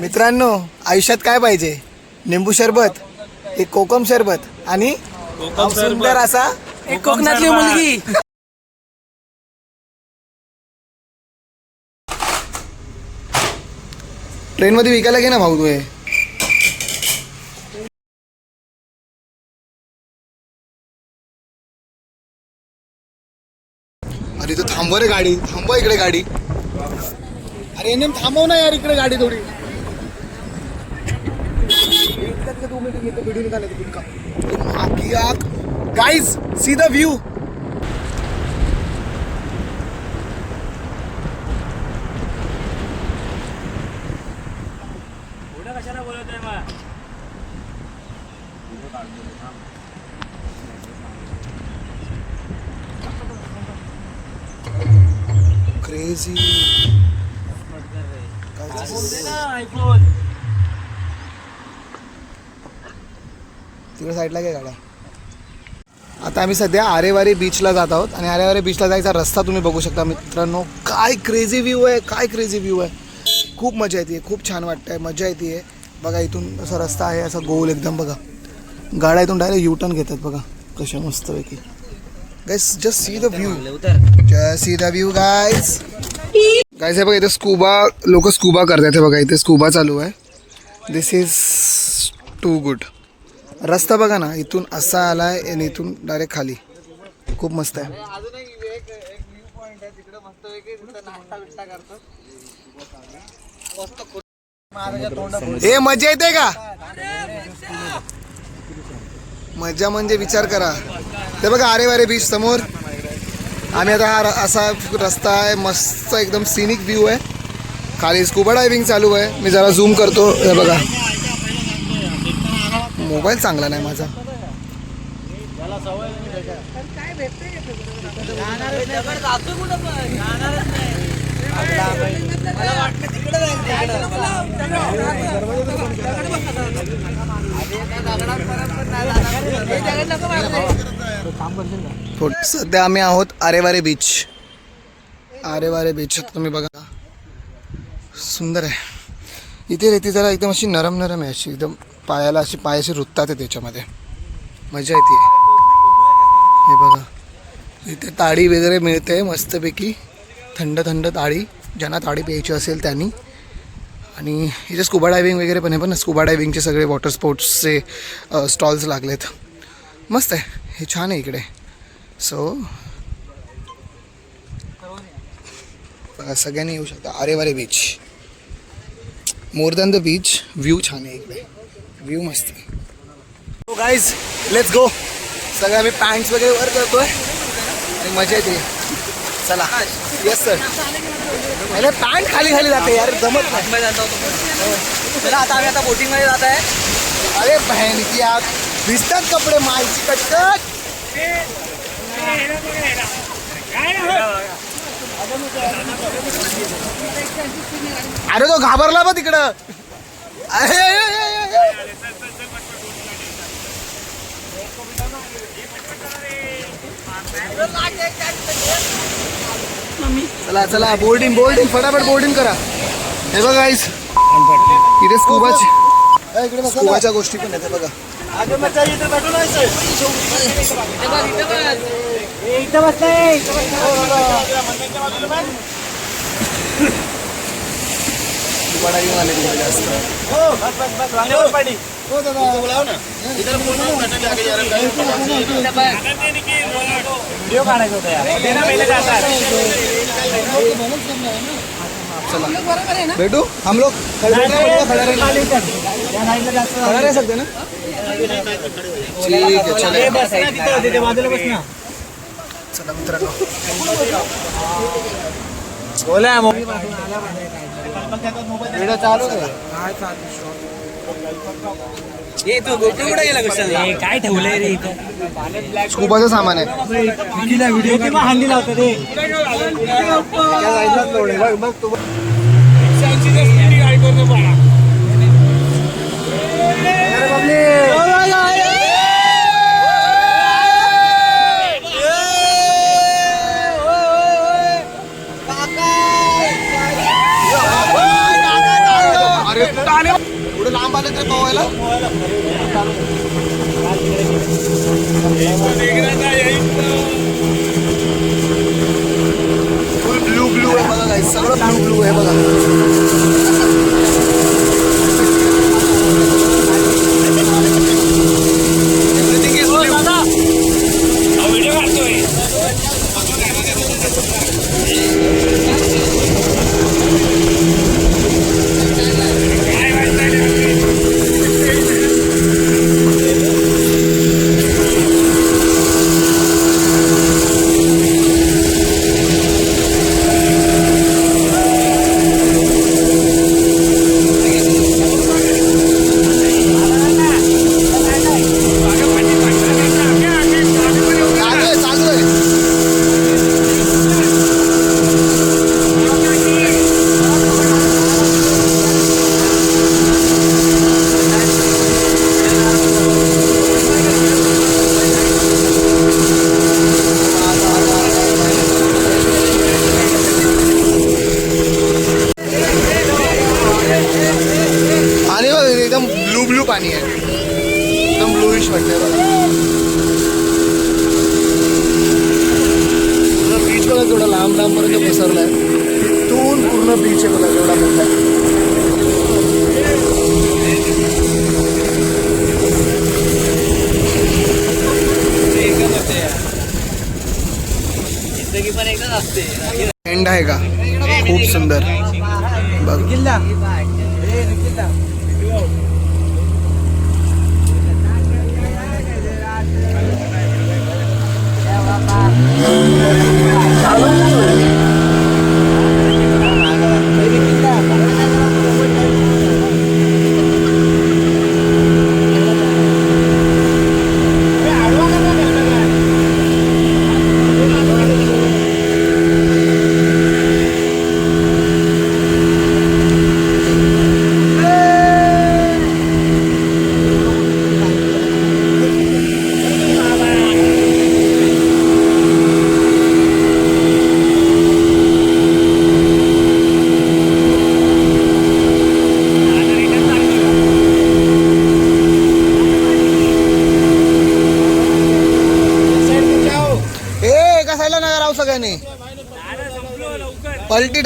मित्रांनो, आयुष्यात काय पाहिजे? लिंबू सरबत, एक कोकम सरबत आणि सुंदर असा एक कोकणातली मुलगी. ट्रेन मध्ये विकायला घे ना भाऊ तू हे. अरे तो थांबव रे गाडी, थांबव इकडे गाडी. अरे एनएम थांबव ना यार इकडे गाडी थोडी. Guys see the view. Crazy. तिकडे साईडला काय गाड्या. आता आम्ही सध्या आरेवारी बीचला जात आहोत आणि आरेवारी बीचला जायचा रस्ता तुम्ही बघू शकता मित्रांनो. काय क्रेझी व्ह्यू आहे, काय क्रेझी व्ह्यू आहे. खूप मजा येते, खूप छान वाटतंय, मजा येते. बघा इथून असा रस्ता आहे, असा गोल एकदम. बघा गाड्या इथून डायरेक्ट यू टर्न घेतात. बघा कशा मस्तपैकी. Guys just see the view, just see the view guys. Guys हे बघा इथे लोक स्कूबा करतात. हे बघा इथे स्कूबा चालू आहे. दिस इज टू गुड. रस्ता बघा ना, इथून असा आलाय आणि इथून डायरेक्ट खाली. खूप मस्त आहे. हे मजा येते का? मजा म्हणजे विचार करा. ते बघा आरेवारे बीच समोर. आम्ही आता हा असा रस्ता आहे, मस्त एकदम सिनिक व्ह्यू आहे. खाली स्कूबा डायव्हिंग चालू आहे. मी जरा झूम करतो. हे बघा मोबाईल चांगला नाही माझा. सध्या आम्ही आहोत आरेवारे बीच. आरेवारे बीच तुम्ही बघा, सुंदर आहे. इथे रेती जरा एकदम अशी नरम नरम आहे, अशी एकदम पायाला अशी पायाशी रुततात आहे त्याच्यामध्ये. मजा येते. हे बघा इथे ताडी वगैरे मिळते मस्तपैकी, थंड थंड ताडी. ज्यांना ताडी प्यायची असेल त्यांनी. आणि इथे स्कुबा डायव्हिंग वगैरे पण आहे. पण स्कुबा डायव्हिंगचे सगळे वॉटर स्पोर्ट्सचे स्टॉल्स लागलेत. मस्त आहे, हे छान आहे इकडे. सो सगळ्यांनी येऊ शकता Aareware beach. More than the beach, view छान आहे इकडे. व्ह्यू मस्त आहे. So guys let's go. सगळं आम्ही पॅन्ट्स वगैरे वर करतोय आणि मजा येते. चला. Yes sir. पहिले पॅन्ट खाली खाली जाते यार, जमत नाही. चला आता आम्ही बोटिंगमध्ये जात आहे. अरे बहन की आग दिसतात कपडे मायची कटकट. अरे तो घाबरला बा तिकडं. चला चला बोर्डिंग बोर्डिंग फटाफट बोर्डिंग करा. हे बघा गाईस इथे स्कूबाच्या गोष्टी पण आहेत. बघा बेटू हम लोग खड़े रह सकते ना. ठीक है चला मित्रांनो. बोला व्हिडिओ चालू आहे. काय ठेवलंय रे इथं? स्कूबाचं सामान आहे. व्हिडिओ हल्ली लावतो रे. एवढं लांब आले तरी पोहायला. फुल ब्लू ब्लू आहे बघा guys. सगळं ब्लू ब्लू आहे बघा. Everything is blue. व्हिडिओ काढतोय. चालू आहे. आणि बघ एकदम ब्लू ब्लू पाणी आहे. एकदम ब्लूइश वाटतंय बघा. बीच बघा थोडा लांब लांब पर्यंत पसरलाय. तिथून पूर्ण बीच आहे बघा एवढा मोठा आहे. जिंदगी पण एकच असते. एंड आहे का खूप सुंदर बघ. सगळ्यांनी पलटी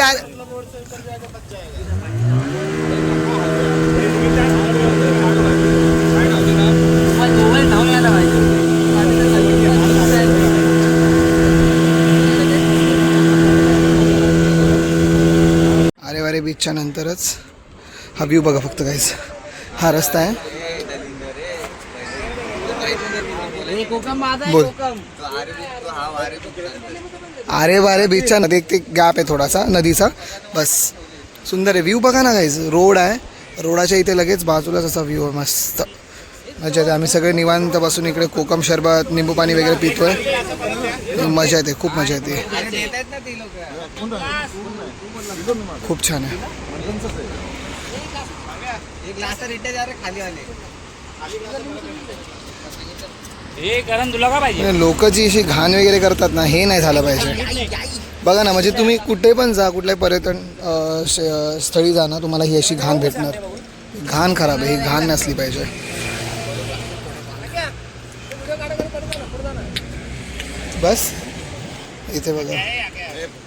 अरे वारे बीचच्या नंतरच हा व्ह्यू बघा फक्त काहीच. हा रस्ता आहे. बोल. अरे वारे बीचच्या नदी एक गॅप आहे थोडासा नदीचा बस. सुंदर आहे व्ह्यू बघा ना काहीच. रोड आहे. रोडाच्या इथे लगेच बाजूलाच असा व्ह्यू आहे मस्त मजा येते. आम्ही सगळे निवांत बसून इकडे कोकम सरबत निंबू पाणी वगैरे पितोय. मजा येते खूप मजा येते. खूप छान आहे. तुला का पाहिजे. लोक जी अशी घाण वगैरे करतात ना हे नाही झालं पाहिजे बघा ना. म्हणजे तुम्ही कुठे पण जा कुठल्याही पर्यटन स्थळी जा ना तुम्हाला ही अशी घाण भेटणार. घाण खराब आहे. ही घाण नसली पाहिजे. बस इथे बघा.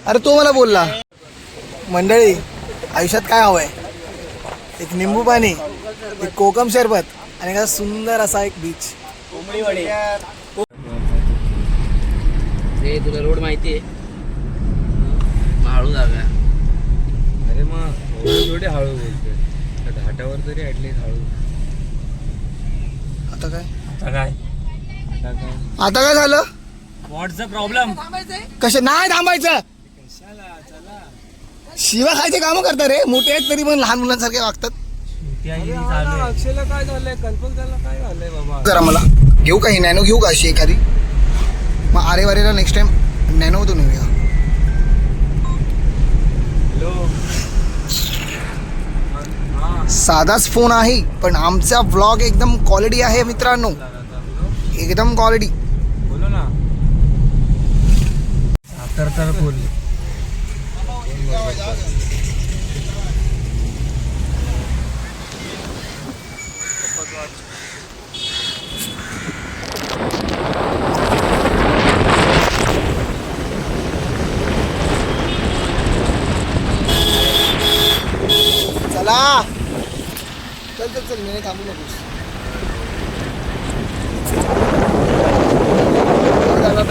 अरे तो मला बोलला. मंडळी आयुष्यात काय हवंय. एक निंबू पाणी एक कोकम सरबत आणि का सुंदर असा एक बीच. तुला रोड माहिती आहे. हळू जागा. अरे मग थोडी हळू बोलते. घाटावर तरी ऍटलीस्ट हळू. आता काय आता काय झालं. व्हॉट्स द प्रॉब्लेम. कशा नाही थांबायचं. शिवा खायचे कामं करतात रे. मोठे आहेत तरी पण लहान मुलांसारखे वागतात. अक्षयला काय झालंय. कल्पकला काय झालंय बाबा. जरा मला घेऊ का ही नॅनो घेऊ का अशी एखादी. मग आरे वारेला नेक्स्ट टाइम नॅनोमधून येऊया. साधाच फोन आहे पण आमचा व्लॉग एकदम क्वालिटी आहे मित्रांनो. एकदम क्वालिटी. बोलो ना. तर बोल. चला चल चल चल मी थांबू नकोस.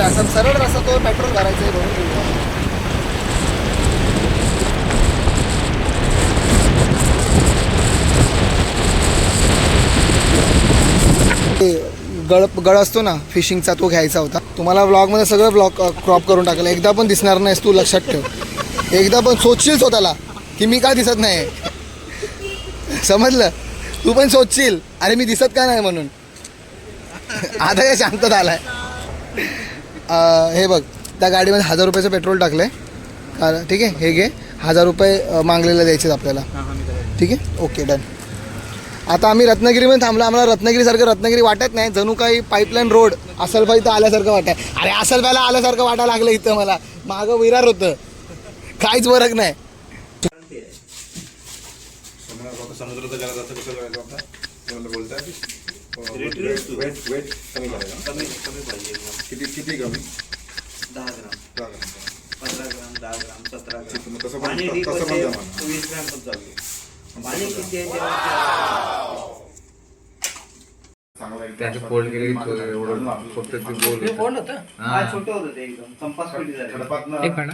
असं सरळ रस्ता तो पेट्रोल भरायचं आहे भरून ठेवू. गळ असतो ना फिशिंगचा, तो घ्यायचा होता. तुम्हाला व्लॉगमध्ये सगळं व्लॉग क्रॉप करून टाकलं. एकदा पण दिसणार नाहीस तू, लक्षात ठेव. एकदा पण सोचशील स्वतःला की मी का दिसत नाही, समजलं. तू पण सोचशील अरे मी दिसत का नाही म्हणून. आता काय शांतता आलाय. हे बघ त्या गाडीमध्ये 1000 रुपयाचं पेट्रोल टाकलं आहे. ठीक आहे हे घे. 1000 रुपये मागलेले द्यायचे आपल्याला. ठीक आहे ओके डन. आता आम्ही रत्नागिरीमध्ये थांबलो. आम्हाला रत्नागिरीसारखं रत्नागिरी वाटत नाही. जणू काही पाईपलाईन रोड असलफा इथं आल्यासारखं वाटत. अरे असलफाला आल्यासारखं वाटायला लागलं इथं मला. मागं विरार होतं, काहीच फरक नाही. समुद्राचा जरा जास्त कसं करायचं आता तुम्हाला बोलताय वेट कमी करायचं. कमी पाहिजे. किती कमी? 10 ग्राम 15 ग्राम 10 ग्राम 17 ग्राम. तसं पण 20 ग्राम पण चालते. पाणी किती आहे त्याचे फोल्ड केले एवढं फक्त ते बोल कोण होतं? छोटं होतं ते एकदम कंपास पेटी झालं.